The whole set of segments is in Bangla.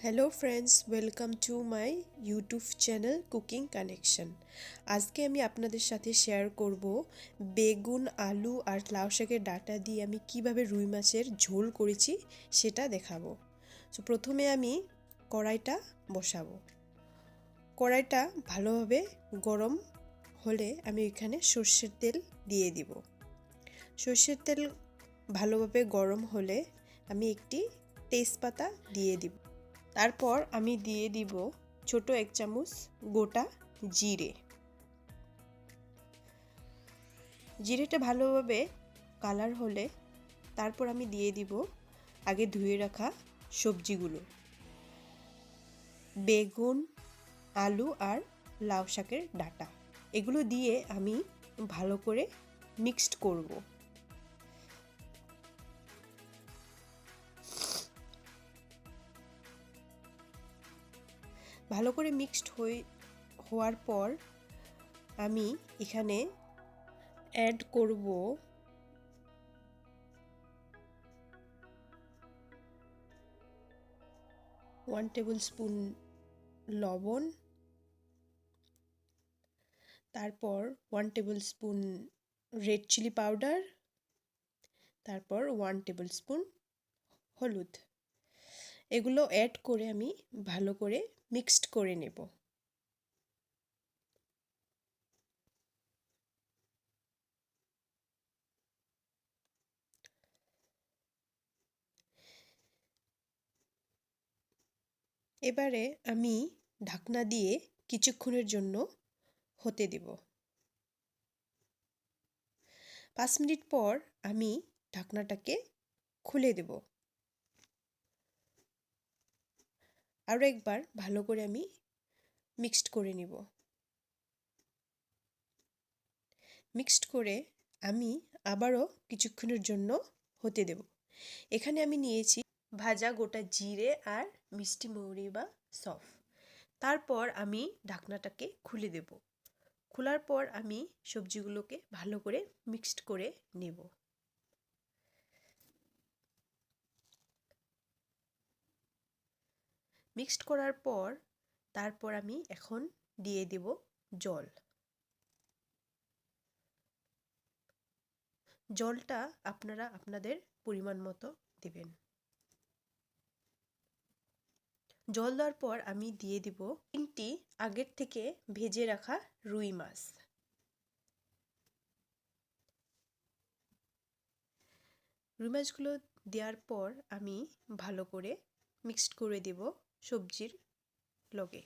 Hello friends welcome to my YouTube channel cooking connection. आज के आमी आपनादेर साथे शेयर करब बेगुन आलू और लाउ शाकेर डाटा दिए आमी किभाबे रुई माछेर झोल करेछि सेटा देखाबो। सो प्रथमे आमी कड़ाईटा बसाबो। कड़ाईटा भालोभाबे गरम होले आमी एखाने सर्षेर तेल दिए दिब। सर्षेर तेल भालोभाबे गरम होले आमी एकटी तेजपाता दिए दिब। तारपर आमी दिए दिब छोटो एक चामच गोटा जिरे। जिरेटा भालोभाबे कालार होले तारपर आमी दिए दिब आगे धुए रखा सब्जीगुलो बेगुन आलू और लाउ शाकेर डाटा एगुलो दिए आमी भालो करे मिक्सड करब। ভালো করে মিক্সড হওয়ার পর আমি এখানে অ্যাড করব 1 টেবিলস্পুন লবণ, তারপর 1 টেবিলস্পুন রেড চিলি পাউডার, তারপর 1 টেবিলস্পুন হলুদ। এগুলো অ্যাড করে আমি ভালো করে মিক্সড করে নেব। এবারে আমি ঢাকনা দিয়ে কিছুক্ষণের জন্য হতে দেব। 5 মিনিট পর আমি ঢাকনাটাকে খুলে দেব। আরও একবার ভালো করে আমি মিক্সড করে নিব। মিক্সড করে আমি আবারও কিছুক্ষণের জন্য হতে দেব। এখানে আমি নিয়েছি ভাজা গোটা জিরে আর মিষ্টি মৌরি বা সফ। তারপর আমি ঢাকনাটাকে খুলে দেব। খোলার পর আমি সবজিগুলোকে ভালো করে মিক্সড করে নেব। মিক্সড করার পর তারপর আমি এখন দিয়ে দেব জল। জলটা আপনারা আপনাদের পরিমাণ মতো দেবেন। জল দেওয়ার পর আমি দিয়ে দিব 3টি আগের থেকে ভেজে রাখা রুই মাছ। রুই মাছগুলো দেওয়ার পর আমি ভালো করে মিক্সড করে দেব সবজির লগে।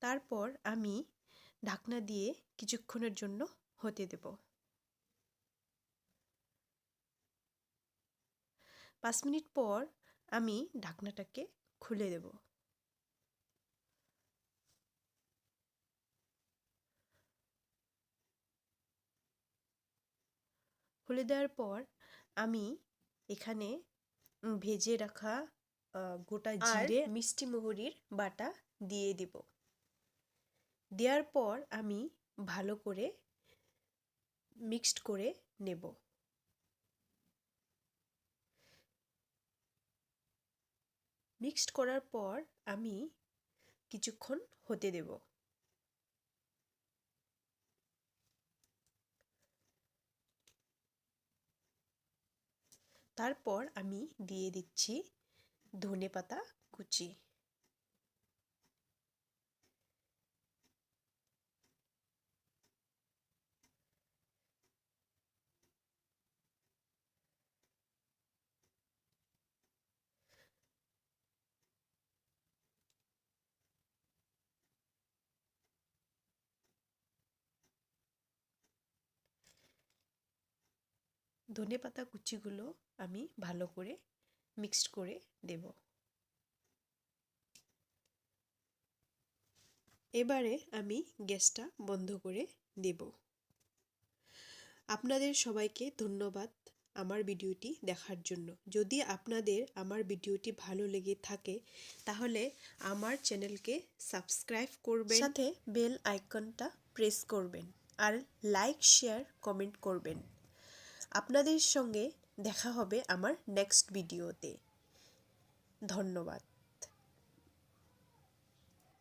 তারপর আমি ঢাকনা দিয়ে কিছুক্ষণের জন্য হতে দেব। 5 মিনিট পর আমি ঢাকনাটাকে খুলে দেব। খুলে দেওয়ার পর আমি এখানে ভেজে রাখা গোটা জিরে মিষ্টি মৌরির বাটা দিয়ে দেব। দেওয়ার পর আমি ভালো করে মিক্সড করে নেব। মিক্সড করার পর আমি কিছুক্ষণ হতে দেব। তারপর আমি দিয়ে দিচ্ছি ধনেপাতা কুচি। ধনেপাতা কুচিগুলো আমি ভালো করে মিক্সড করে দেব। এবারে আমি গ্যাসটা বন্ধ করে দেব। আপনাদের সবাইকে ধন্যবাদ আমার ভিডিওটি দেখার জন্য। যদি আপনাদের আমার ভিডিওটি ভালো লেগে থাকে তাহলে আমার চ্যানেলকে সাবস্ক্রাইব করবেন, সাথে বেল আইকনটা প্রেস করবেন আর লাইক শেয়ার কমেন্ট করবেন। আপনাদের সঙ্গে দেখা হবে আমার নেক্সট ভিডিওতে। ধন্যবাদ।